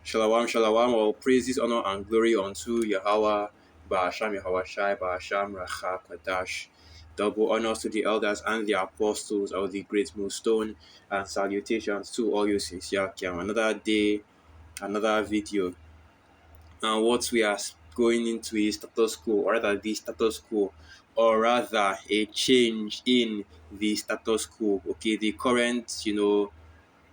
Shalawam, shalawam, all praises, honor, and glory unto Yahweh, Ba'asham Yahweh Shai, Ba'asham Racha Kadash. Double honors to the elders and the apostles of the great millstone, and salutations to all you sincere Kiam. Another day, another video. And what we are going into is status quo, or rather the status quo, or rather a change in the status quo. Okay, the current,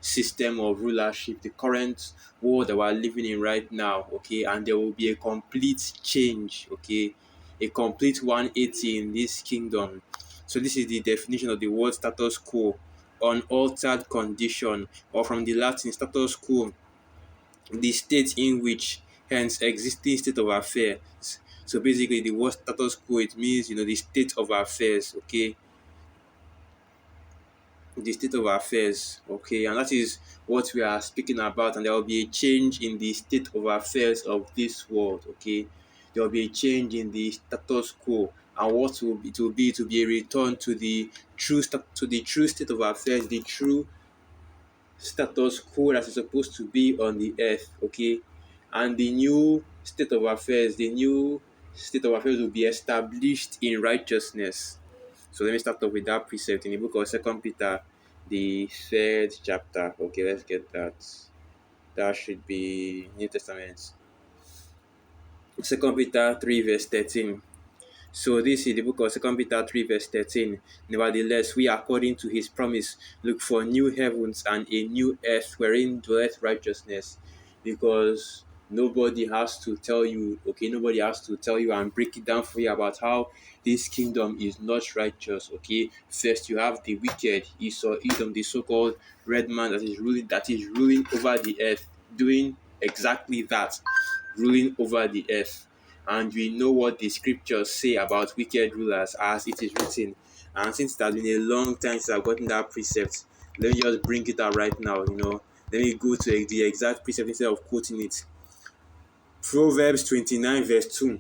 system of rulership, the current world that we're living in right now, okay, and there will be a complete change, okay, a complete 180 in this kingdom. So this is the definition of the word status quo, unaltered condition, or from the Latin status quo, the state in which, hence existing state of affairs. So basically the word status quo, it means the state of affairs, okay, the state of affairs, okay, and that is what we are speaking about. And there will be a change in the state of affairs of this world, okay. There will be a change in the status quo, and what will it will be to be a return to the true state of affairs, the true status quo that is supposed to be on the earth, okay. And the new state of affairs, will be established in righteousness. So let me start off with that precept in the book of Second Peter, the third chapter. Okay, let's get that. That should be New Testament. Second Peter 3 verse 13. So this is the book of Second Peter 3 verse 13. Nevertheless, we according to his promise look for new heavens and a new earth wherein dwelleth righteousness. Because nobody has to tell you, okay, nobody has to tell you and break it down for you about how this kingdom is not righteous, okay. First, you have the wicked, Esau, Edom, the so-called red man that is ruling over the earth, doing exactly that, ruling over the earth. And we know what the scriptures say about wicked rulers as it is written. And since it has been a long time since I've gotten that precept, let me just bring it out right now. Let me go to the exact precept instead of quoting it. Proverbs 29 verse 2.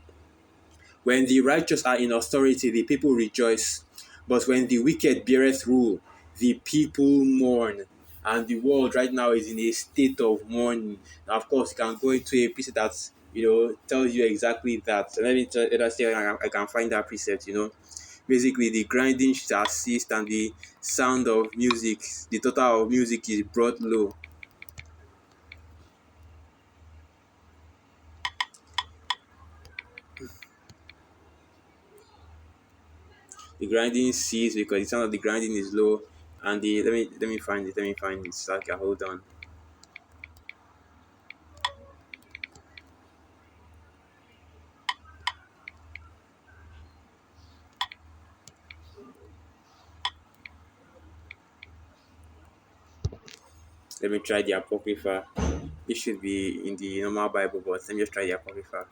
When the righteous are in authority, the people rejoice. But when the wicked beareth rule, the people mourn. And the world right now is in a state of mourning. Now, of course, you can go into a precept that tells you exactly that. So let us see I can find that precept. Basically, the grinding shall cease, and the sound of music, the total of music is brought low. The grinding cease because the sound of the grinding is low, and the let me find it. Let me find it. So I can hold on. Let me try the Apocrypha. It should be in the normal Bible, but let me just try the Apocrypha.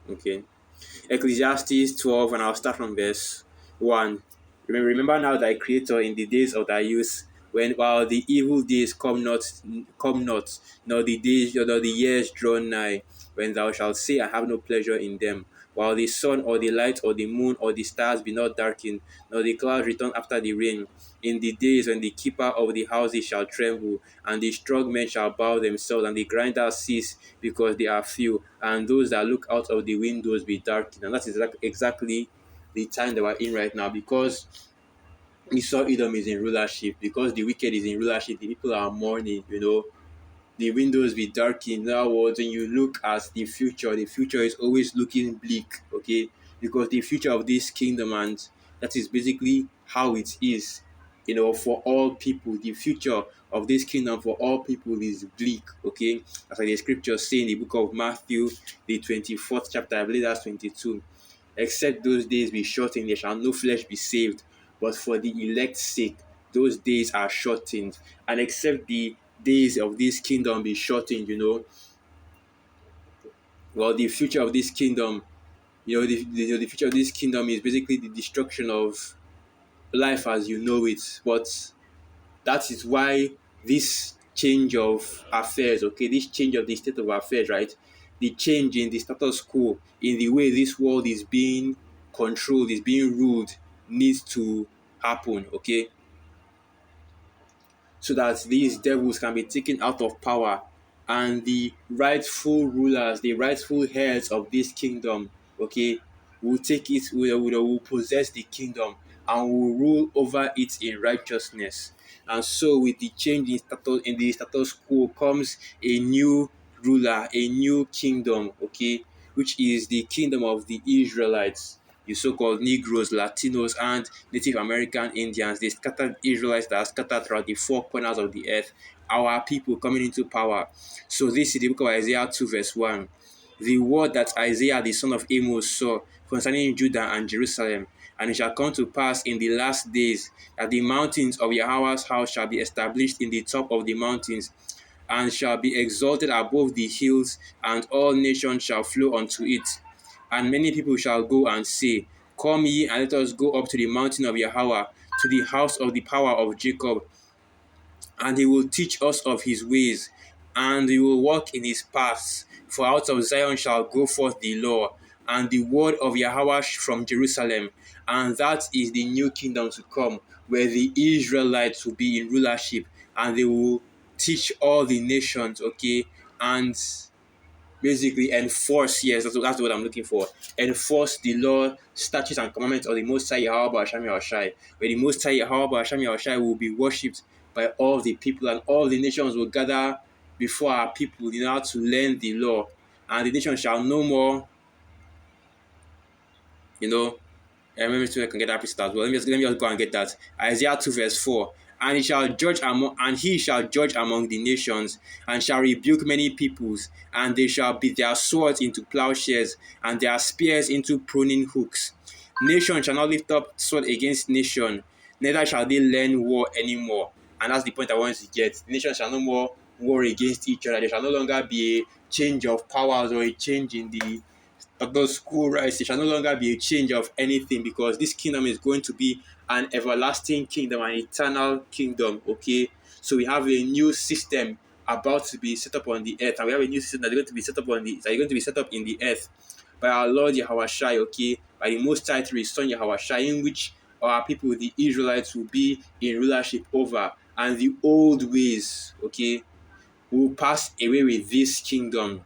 Okay. Ecclesiastes 12, and I'll start from verse 1. Remember now thy Creator in the days of thy youth, when while the evil days come not, nor the days nor the years draw nigh, when thou shalt say, I have no pleasure in them, while the sun or the light or the moon or the stars be not darkened, nor the clouds return after the rain, in the days when the keeper of the houses shall tremble, and the strong men shall bow themselves, and the grinders cease because they are few, and those that look out of the windows be darkened. And that is exactly the time that we're in right now, because Esau Edom is in rulership, because the wicked is in rulership, the people are mourning. The windows be darkened. In other words, when you look at the future is always looking bleak, okay? Because the future of this kingdom, and that is basically how it is, for all people. The future of this kingdom for all people is bleak, okay? As like the scriptures say in the book of Matthew, the 24th chapter, I believe that's 22. Except those days be shortened, there shall no flesh be saved, but for the elect's sake, those days are shortened. And except the days of this kingdom be shortened, well, the future of this kingdom, the future of this kingdom is basically the destruction of life as you know it. But that is why this change of affairs, okay, this change of the state of affairs, right? The change in the status quo, in the way this world is being controlled, is being ruled, needs to happen, okay, so that these devils can be taken out of power, and the rightful rulers, the rightful heads of this kingdom, okay, will take it, will possess the kingdom and will rule over it in righteousness. And so, with the change in the status quo comes a new ruler, a new kingdom, okay, which is the kingdom of the Israelites, the so-called Negroes, Latinos, and Native American Indians, the scattered Israelites that are scattered throughout the four corners of the earth, our people coming into power. So this is the book of Isaiah 2 verse 1. The word that Isaiah the son of Amos saw concerning Judah and Jerusalem. And it shall come to pass in the last days that the mountains of Yahweh's house shall be established in the top of the mountains, and shall be exalted above the hills, and all nations shall flow unto it. And many people shall go and say, Come ye, and let us go up to the mountain of Yahweh, to the house of the power of Jacob, and he will teach us of his ways, and we will walk in his paths. For out of Zion shall go forth the law, and the word of Yahweh from Jerusalem. And that is the new kingdom to come, where the Israelites will be in rulership, and they will teach all the nations, okay, and basically enforce, yes, that's what I'm looking for. Enforce the law, statutes, and commandments of the Most High Yahweh Hashem Yahushai, where the Most High Yahweh Hashem Yahushai will be worshipped by all the people, and all the nations will gather before our people in order to learn the law. And the nation shall no more, you know, maybe so I can get that piece as well. Let me just go and get that. Isaiah 2 verse 4. And he shall judge among the nations, and shall rebuke many peoples, and they shall beat their swords into plowshares, and their spears into pruning hooks. Nation shall not lift up sword against nation, neither shall they learn war anymore. And that's the point I wanted to get. Nation shall no more war against each other. There shall no longer be a change of powers or a change in the those school rights. It shall no longer be a change of anything, because this kingdom is going to be an everlasting kingdom, an eternal kingdom, okay? So we have a new system about to be set up on the earth, and we have a new system that's going to be set up in the earth by our Lord Yahushai, okay? By the Most High through his Son Yahushai, in which our people, the Israelites, will be in rulership over, and the old ways, okay, will pass away with this kingdom.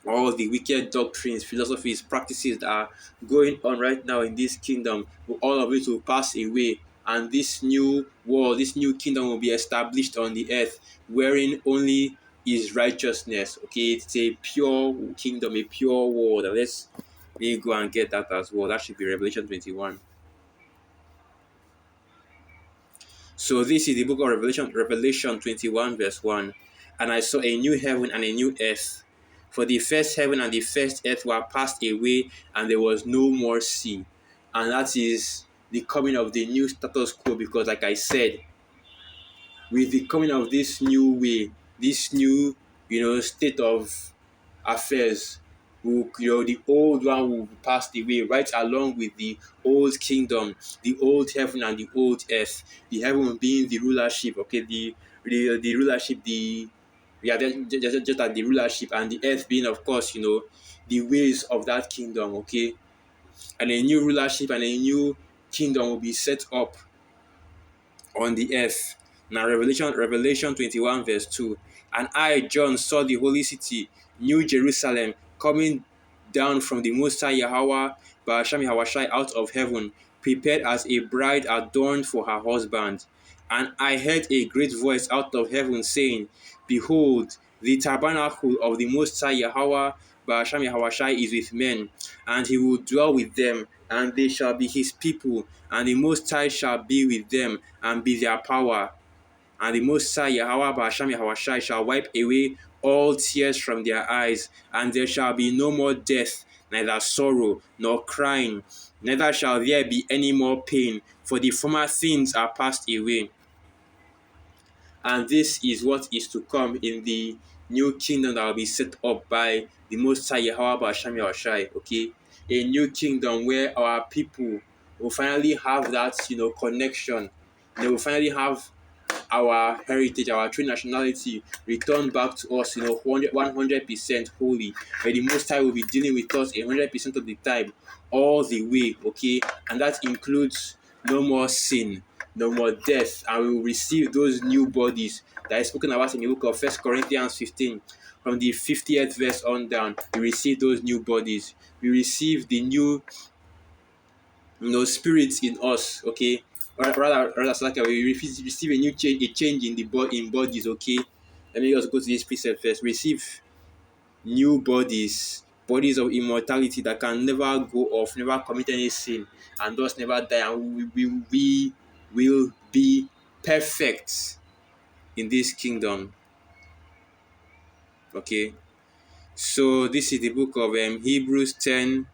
All the wicked doctrines, philosophies, practices that are going on right now in this kingdom, all of it will pass away, and this new world, this new kingdom will be established on the earth, wherein only is righteousness. Okay, it's a pure kingdom, a pure world. Let's go and get that as well. That should be Revelation 21. So this is the book of Revelation 21 verse 1. And I saw a new heaven and a new earth. For the first heaven and the first earth were passed away, and there was no more sea. And that is the coming of the new status quo, because like I said, with the coming of this new way, this new, state of affairs, the old one will be passed away right along with the old kingdom, the old heaven and the old earth. The heaven being the rulership, okay, the rulership, just like the rulership, and the earth being, of course, the ways of that kingdom, okay, and a new rulership and a new kingdom will be set up on the earth. Now, Revelation 21 verse 2. And I, John, saw the holy city, New Jerusalem, coming down from the Most High Yahweh, Ba'asham Yahushai, out of heaven, prepared as a bride adorned for her husband. And I heard a great voice out of heaven saying, Behold, the tabernacle of the Most High Yahweh, Ba'asham Yahushai, is with men, and he will dwell with them, and they shall be his people, and the Most High shall be with them, and be their power. And the Most High Yahweh Ba'asham Yahushai shall wipe away all tears from their eyes, and there shall be no more death, neither sorrow, nor crying, neither shall there be any more pain, for the former things are passed away. And this is what is to come in the new kingdom that will be set up by the Most High Yahweh Ba'asham Yahushai, okay? A new kingdom where our people will finally have that, connection. They will finally have our heritage, our true nationality returned back to us, 100% holy. Where the Most High will be dealing with us 100% of the time, all the way, okay? And that includes no more sin, no more death, and we will receive those new bodies that is spoken about in the book of 1 Corinthians 15. From the 50th verse on down, we receive those new bodies. We receive the new spirits in us, okay? Rather, so like we receive a change in in bodies, okay? Let me just go to this precept first. Receive new bodies of immortality that can never go off, never commit any sin, and thus never die, and we will be perfect in this kingdom, okay? So this is the book of Hebrews 10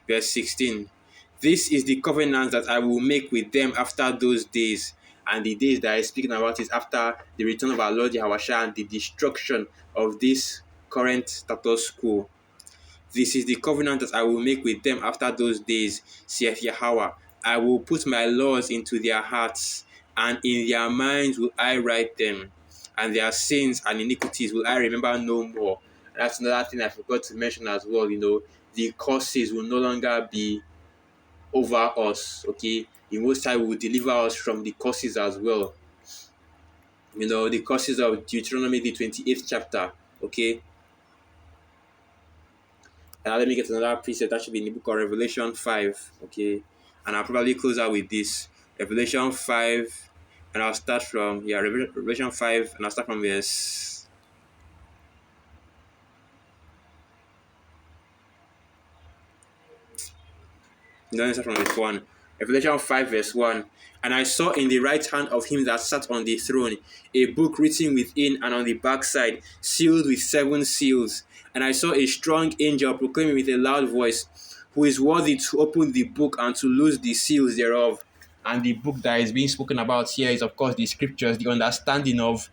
verse 16. This is the covenant that I will make with them after those days. And the days that I'm speaking about is after the return of our Lord Yahushua and the destruction of this current status quo. This is the covenant that I will make with them after those days, saith Yahweh. I will put my laws into their hearts, and in their minds will I write them, and their sins and iniquities will I remember no more. That's another thing I forgot to mention as well. The curses will no longer be over us, okay? The Most High will deliver us from the curses as well. The curses of Deuteronomy, the 28th chapter, okay? And let me get another precept that should be in the book of Revelation 5, okay? And I'll probably close out with this. Revelation 5, and I'll start from, Revelation 5, and I'll start from verse. No, start from verse 1. Revelation 5 verse 1. And I saw in the right hand of him that sat on the throne a book written within and on the backside, sealed with 7 seals. And I saw a strong angel proclaiming with a loud voice, who is worthy to open the book and to loose the seals thereof. And the book that is being spoken about here is, of course, the scriptures, the understanding of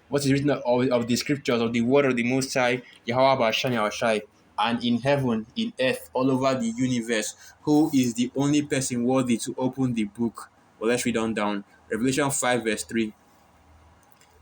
what is written of the scriptures, of the word of the Most High, Yahweh Bashani Yahushai. And in heaven, in earth, all over the universe, who is the only person worthy to open the book? Well, let's read on down. Revelation 5 verse 3.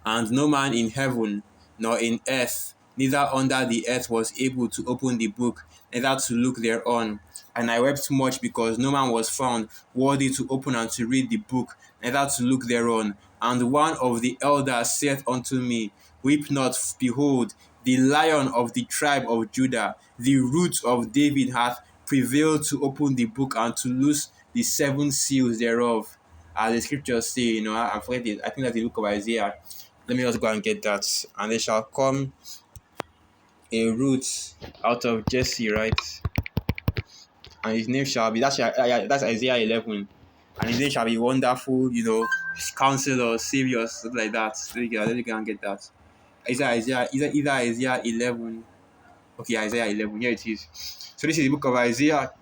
And no man in heaven, nor in earth, neither under the earth was able to open the book, neither to look thereon. And I wept much because no man was found worthy to open and to read the book, neither to look thereon. And one of the elders saith unto me, Weep not, behold, the Lion of the tribe of Judah, the root of David, hath prevailed to open the book and to loose the 7 seals thereof. As the scriptures say, I forget it. I think that's the book of Isaiah. Let me just go and get that. And there shall come a root out of Jesse, right? And his name shall be, that's Isaiah 11. And his name shall be Wonderful, Counselor, Savior, something like that. Let me go and get that. Either Isaiah 11. Okay, Isaiah 11. Here it is. So this is the book of Isaiah.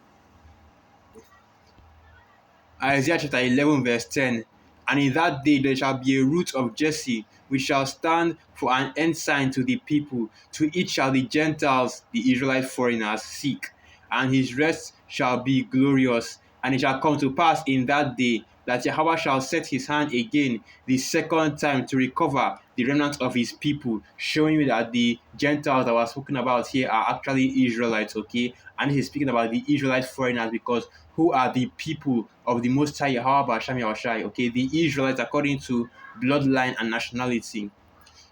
Isaiah chapter 11 verse 10. And in that day there shall be a root of Jesse, which shall stand for an ensign to the people. To it shall the Gentiles, the Israelite foreigners, seek. And his rest shall be glorious. And it shall come to pass in that day that Yahweh shall set his hand again the second time to recover the remnant of his people, showing you that the Gentiles that were spoken about here are actually Israelites, okay? And he's speaking about the Israelite foreigners because who are the people of the Most High Yahweh Basham Yahushai, okay? The Israelites according to bloodline and nationality.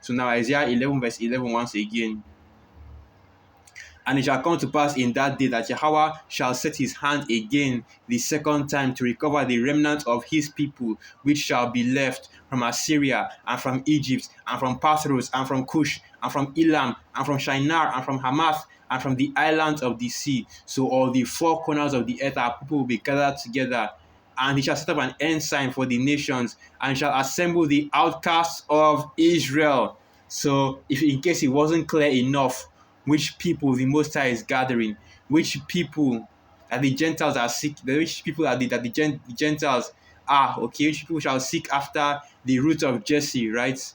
So now Isaiah 11 verse 11 once again. And it shall come to pass in that day that Yahweh shall set his hand again the second time to recover the remnant of his people, which shall be left from Assyria, and from Egypt, and from Pathros, and from Cush, and from Elam, and from Shinar, and from Hamath, and from the islands of the sea. So all the 4 corners of the earth, our people will be gathered together. And he shall set up an ensign for the nations, and shall assemble the outcasts of Israel. So if in case it wasn't clear enough, which people the Most High is gathering, which people that the Gentiles are seeking, which people that the Gentiles are, okay, which people shall seek after the root of Jesse, right?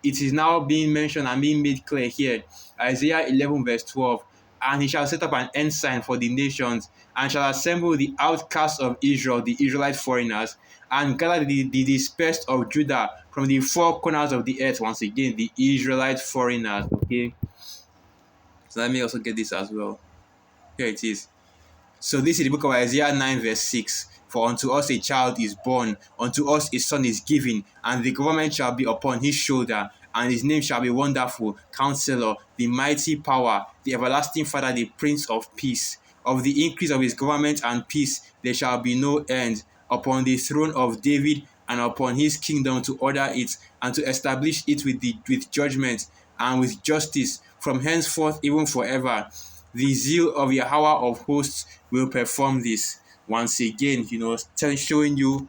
It is now being mentioned and being made clear here. Isaiah 11 verse 12. And he shall set up an ensign for the nations, and shall assemble the outcasts of Israel, the Israelite foreigners, and gather the dispersed of Judah from the four corners of the earth. Once again, the Israelite foreigners. Okay, so let me also get this as well. Here it is. So this is the book of Isaiah 9 verse 6. For unto us a child is born, unto us a son is given, and the government shall be upon his shoulder, and his name shall be Wonderful, Counselor, the Mighty Power, the Everlasting Father, the Prince of Peace. Of the increase of his government and peace there shall be no end, upon the throne of David and upon his kingdom, to order it and to establish it with judgment and with justice from henceforth even forever. The zeal of Yahweh of hosts will perform this. Once again, showing you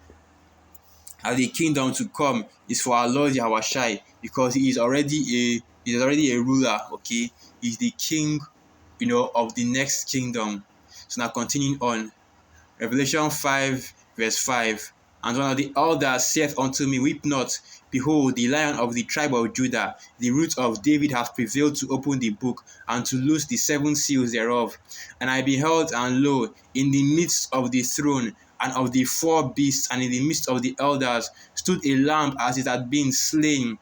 how the kingdom to come is for our Lord Yahushai, because he is already a ruler. Okay, he's the king, of the next kingdom. So now continuing on, Revelation 5 verse 5. And one of the elders saith unto me, Weep not, behold, the Lion of the tribe of Judah, the root of David, hath prevailed to open the book, and to loose the seven seals thereof. And I beheld, and lo, in the midst of the throne, and of the four beasts, and in the midst of the elders, stood a lamb as it had been slain,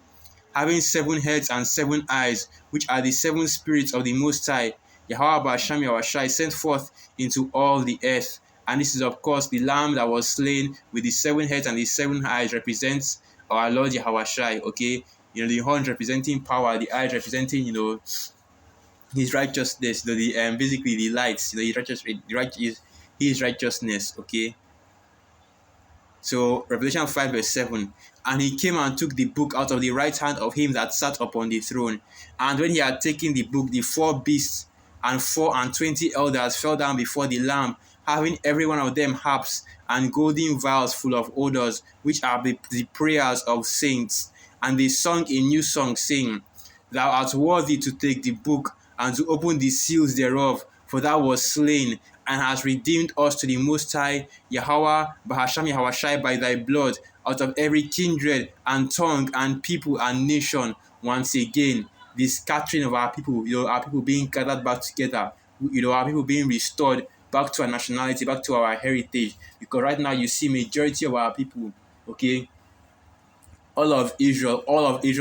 having 7 heads and 7 eyes, which are the 7 spirits of the Most High, Yahweh Ba'asham Yahushai, sent forth into all the earth. And this is, of course, the lamb that was slain with the 7 heads and the 7 eyes represents our Lord Yahushai. Okay, the horns representing power, the eyes representing, his righteousness. Basically the lights, his righteousness. Okay. So Revelation 5 verse 7. And he came and took the book out of the right hand of him that sat upon the throne. And when he had taken the book, the 4 beasts and 24 elders fell down before the Lamb, having every one of them harps and golden vials full of odors, which are the prayers of saints. And they sung a new song, saying, Thou art worthy to take the book and to open the seals thereof, for thou wast slain, and hast redeemed us to the Most High, Yahweh Bahasham Yahushai, by thy blood, out of every kindred and tongue and people and nation. Once again, the scattering of our people, our people being gathered back together, our people being restored back to our nationality, back to our heritage. Because right now you see majority of our people, okay, all of Israel,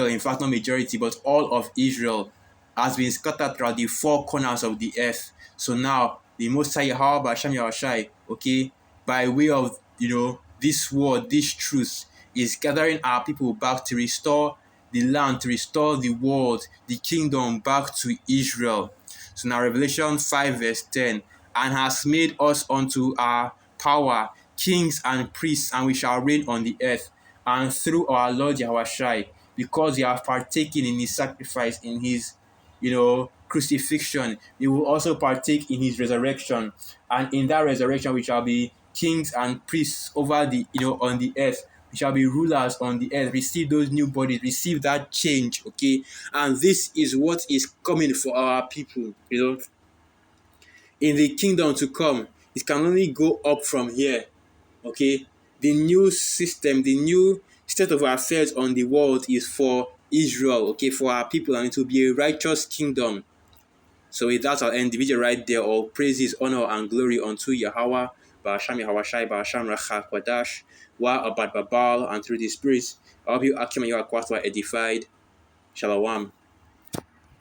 in fact, not majority, but all of Israel has been scattered throughout the 4 corners of the earth. So now, the Most High Yahweh Ba'asham Yahushai, okay, by way of, this word, this truth, is gathering our people back to restore the land, to restore the world, the kingdom back to Israel. So now, Revelation 5 verse 10, and has made us unto our power kings and priests, and we shall reign on the earth. And through our Lord Yahushai, because you have partaken in his sacrifice, in his, crucifixion, you will also partake in his resurrection. And in that resurrection, we shall be kings and priests over the, on the earth. We shall be rulers on the earth. Receive those new bodies, receive that change, okay? And this is what is coming for our people, in the kingdom to come. It can only go up from here, okay? The new system, the new state of affairs on the world is for Israel, okay, for our people, and it will be a righteous kingdom. So with that, I'll end the video right there. All praises, honor, and glory unto Yahweh, Ba'asham Yahushai, Ba'asham Rachak Wadash, Wa Abad Babal, and through the spirits, I hope you Akim and Yahuwah edified. Shalom.